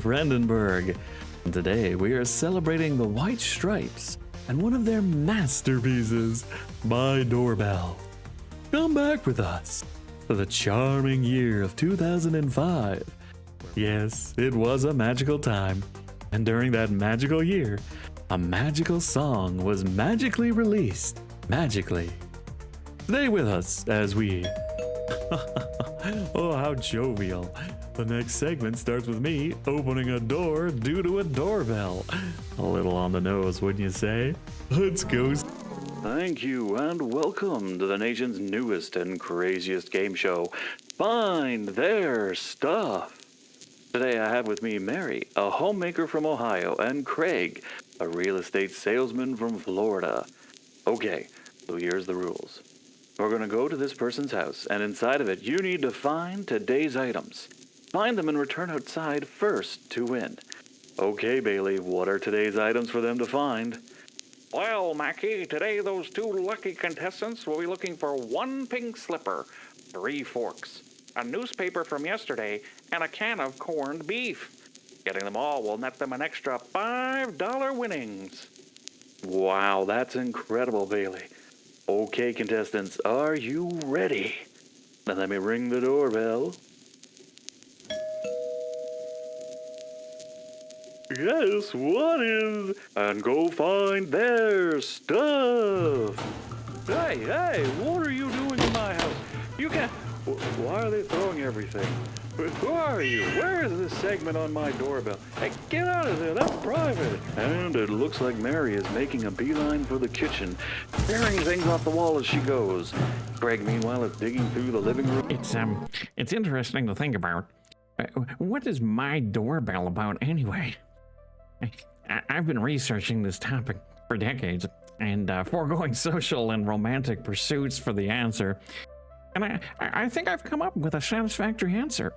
Friendenberg. And today we are celebrating the White Stripes and one of their masterpieces, My Doorbell. Come back with us to the charming year of 2005. Yes, it was a magical time, and during that magical year, a magical song was magically released. Magically. Stay with us as we... Oh, how jovial. The next segment starts with me opening a door due to a doorbell. A little on the nose, wouldn't you say? Let's go. Thank you, and welcome to the nation's newest and craziest game show, Find Their Stuff. Today I have with me Mary, a homemaker from Ohio, and Craig, a real estate salesman from Florida. Okay, so here's the rules. We're going to go to this person's house, and inside of it, you need to find today's items. Find them and return outside first to win. Okay, Bailey, what are today's items for them to find? Well, Mackie, today those two lucky contestants will be looking for one pink slipper, 3 forks, a newspaper from yesterday, and a can of corned beef. Getting them all will net them an extra $5 winnings. Wow, that's incredible, Bailey. Okay, contestants, are you ready? Now let me ring the doorbell. Yes, what is? And go find their stuff. Hey, what are you doing in my house? You can't... Why are they throwing everything? Who are you? Where is this segment on My Doorbell? Hey, get out of there, that's private. And it looks like Mary is making a beeline for the kitchen, tearing things off the wall as she goes. Greg, meanwhile, is digging through the living room. It's interesting to think about. What is My Doorbell about anyway? I've been researching this topic for decades and foregoing social and romantic pursuits for the answer. And I think I've come up with a satisfactory answer.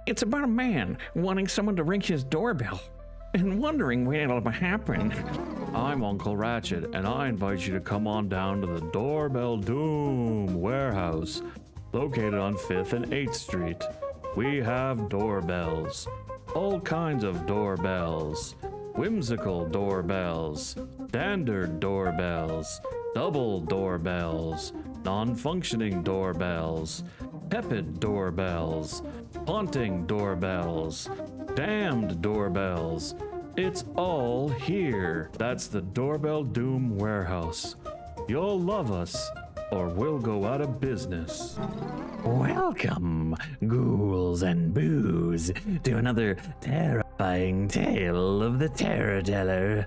It's about a man wanting someone to ring his doorbell and wondering when it'll happen. I'm Uncle Ratchet, and I invite you to come on down to the Doorbell Doom warehouse, located on 5th and 8th Street. We have doorbells, all kinds of doorbells, whimsical doorbells, standard doorbells, double doorbells, non-functioning doorbells, tepid doorbells, haunting doorbells, damned doorbells. It's all here. That's the Doorbell Doom warehouse. You'll love us, or we'll go out of business. Welcome, ghouls and boos, to another terrifying tale of the Terrorteller.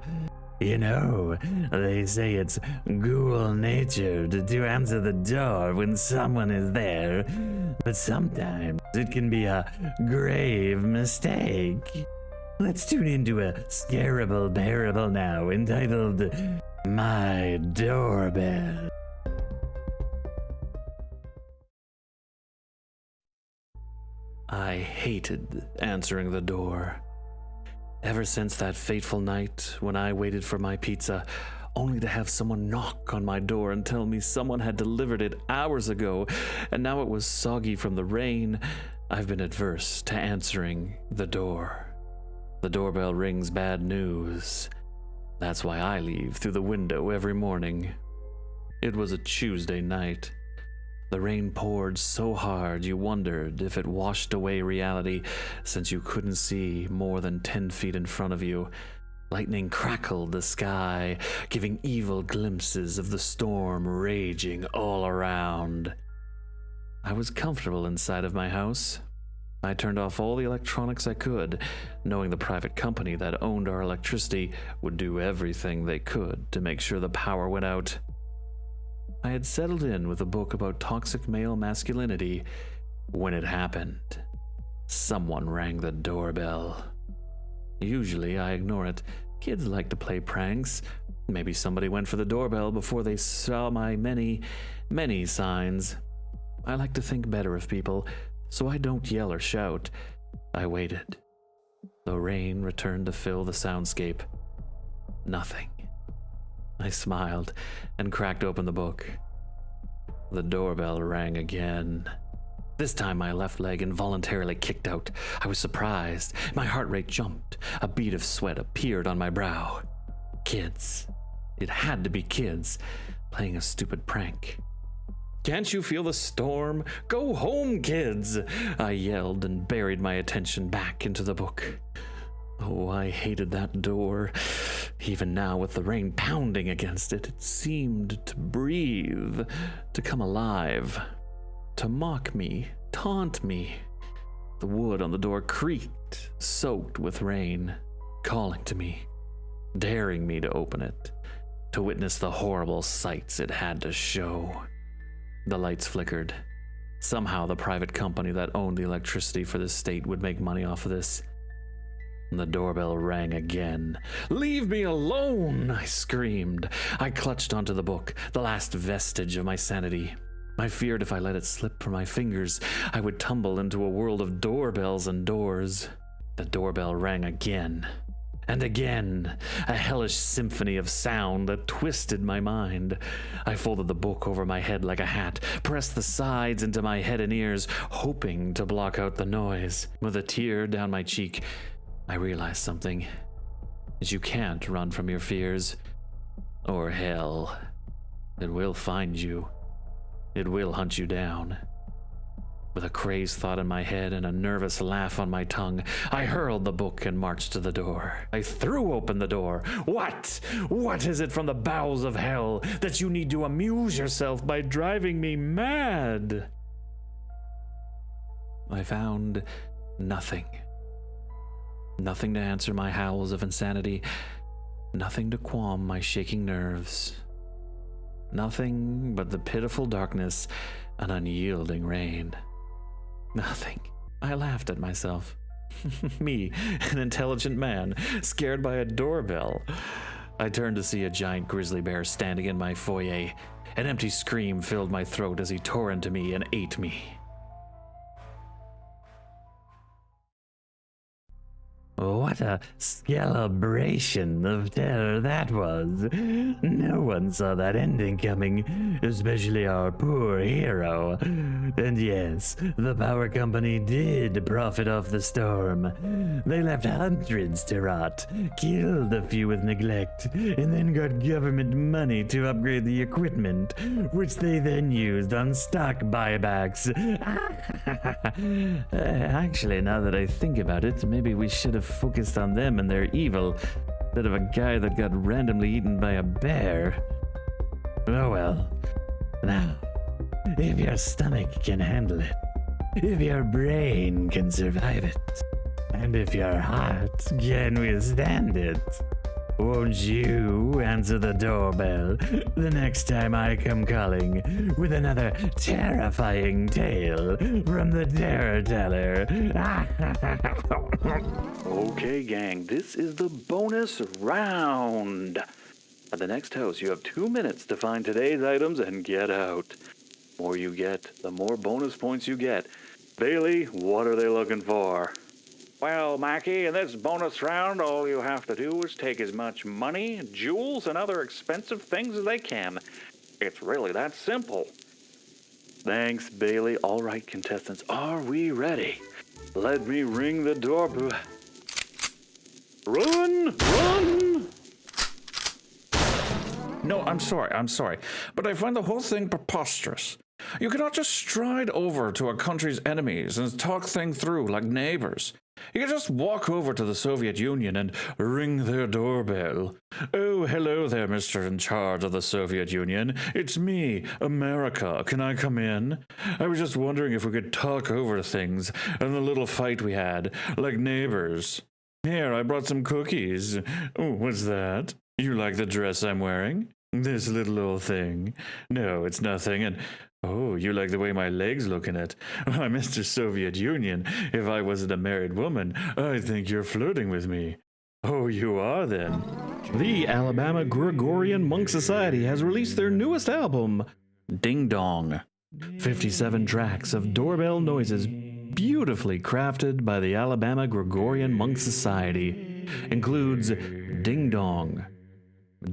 You know, they say it's ghoul nature to answer the door when someone is there, but sometimes it can be a grave mistake. Let's tune into a scarable parable now entitled My Doorbell. I hated answering the door. Ever since that fateful night when I waited for my pizza, only to have someone knock on my door and tell me someone had delivered it hours ago, and now it was soggy from the rain, I've been adverse to answering the door. The doorbell rings bad news. That's why I leave through the window every morning. It was a Tuesday night. The rain poured so hard you wondered if it washed away reality, since you couldn't see more than 10 feet in front of you. Lightning crackled the sky, giving evil glimpses of the storm raging all around. I was comfortable inside of my house. I turned off all the electronics I could, knowing the private company that owned our electricity would do everything they could to make sure the power went out. I had settled in with a book about toxic male masculinity when it happened. Someone rang the doorbell. Usually I ignore it. Kids like to play pranks. Maybe somebody went for the doorbell before they saw my many signs. I like to think better of people, so I don't yell or shout. I waited. The rain returned to fill the soundscape. Nothing. I smiled and cracked open the book. The doorbell rang again. This time my left leg involuntarily kicked out. I was surprised. My heart rate jumped. A bead of sweat appeared on my brow. Kids. It had to be kids, playing a stupid prank. "Can't you feel the storm? Go home, kids!" I yelled and buried my attention back into the book. Oh, I hated that door. Even now, with the rain pounding against it, it seemed to breathe, to come alive, to mock me, taunt me. The wood on the door creaked, soaked with rain, calling to me, daring me to open it, to witness the horrible sights it had to show. The lights flickered. Somehow the private company that owned the electricity for the state would make money off of this. The doorbell rang again. "Leave me alone!" I screamed. I clutched onto the book, the last vestige of my sanity. I feared if I let it slip from my fingers, I would tumble into a world of doorbells and doors. The doorbell rang again. And again, a hellish symphony of sound that twisted my mind. I folded the book over my head like a hat, pressed the sides into my head and ears, hoping to block out the noise. With a tear down my cheek, I realized something. Is you can't run from your fears. Or hell. It will find you. It will hunt you down. With a crazed thought in my head and a nervous laugh on my tongue, I hurled the book and marched to the door. I threw open the door. What? What is it from the bowels of hell that you need to amuse yourself by driving me mad? I found nothing. Nothing to answer my howls of insanity. Nothing to calm my shaking nerves. Nothing but the pitiful darkness and unyielding rain. Nothing. I laughed at myself. Me, an intelligent man, scared by a doorbell. I turned to see a giant grizzly bear standing in my foyer. An empty scream filled my throat as he tore into me and ate me. What a celebration of terror that was. No one saw that ending coming, especially our poor hero. And yes, the power company did profit off the storm. They left hundreds to rot, killed a few with neglect, and then got government money to upgrade the equipment, which they then used on stock buybacks. Actually, now that I think about it, maybe we should have focused on them and their evil instead of a guy that got randomly eaten by a bear. Oh well. Now, if your stomach can handle it, if your brain can survive it, and if your heart can withstand it, won't you answer the doorbell the next time I come calling with another terrifying tale from the Terrorteller? Okay, gang, this is the bonus round. At the next house, you have 2 minutes to find today's items and get out. The more you get, the more bonus points you get. Bailey, what are they looking for? Well, Mackie, in this bonus round, all you have to do is take as much money, jewels, and other expensive things as they can. It's really that simple. Thanks, Bailey. All right, contestants, are we ready? Let me ring the doorbell. Run! Run! No, I'm sorry, but I find the whole thing preposterous. You cannot just stride over to a country's enemies and talk things through like neighbors. You can just walk over to the Soviet Union and ring their doorbell. Oh, hello there, Mr. in charge of the Soviet Union. It's me, America. Can I come in? I was just wondering if we could talk over things and the little fight we had, like neighbors. Here, I brought some cookies. Oh, what's that? You like the dress I'm wearing? This little old thing? No, it's nothing, and... Oh, you like the way my legs look in it? Why, Mr. Soviet Union, if I wasn't a married woman, I'd think you're flirting with me. Oh, you are then? The Alabama Gregorian Monk Society has released their newest album, Ding Dong. 57 tracks of doorbell noises beautifully crafted by the Alabama Gregorian Monk Society. Includes Ding Dong,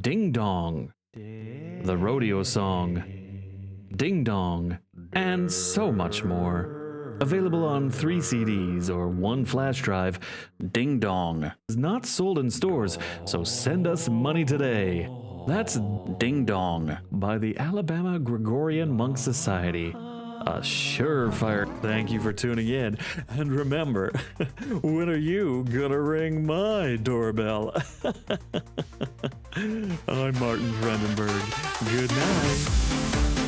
Ding Dong, the rodeo song, Ding Dong, and so much more. Available on 3 CDs or 1 flash drive, Ding Dong is not sold in stores, so send us money today. That's Ding Dong by the Alabama Gregorian Monk Society. A surefire thank you for tuning in. And remember, when are you gonna ring my doorbell? I'm Martin Friendenberg. Good night.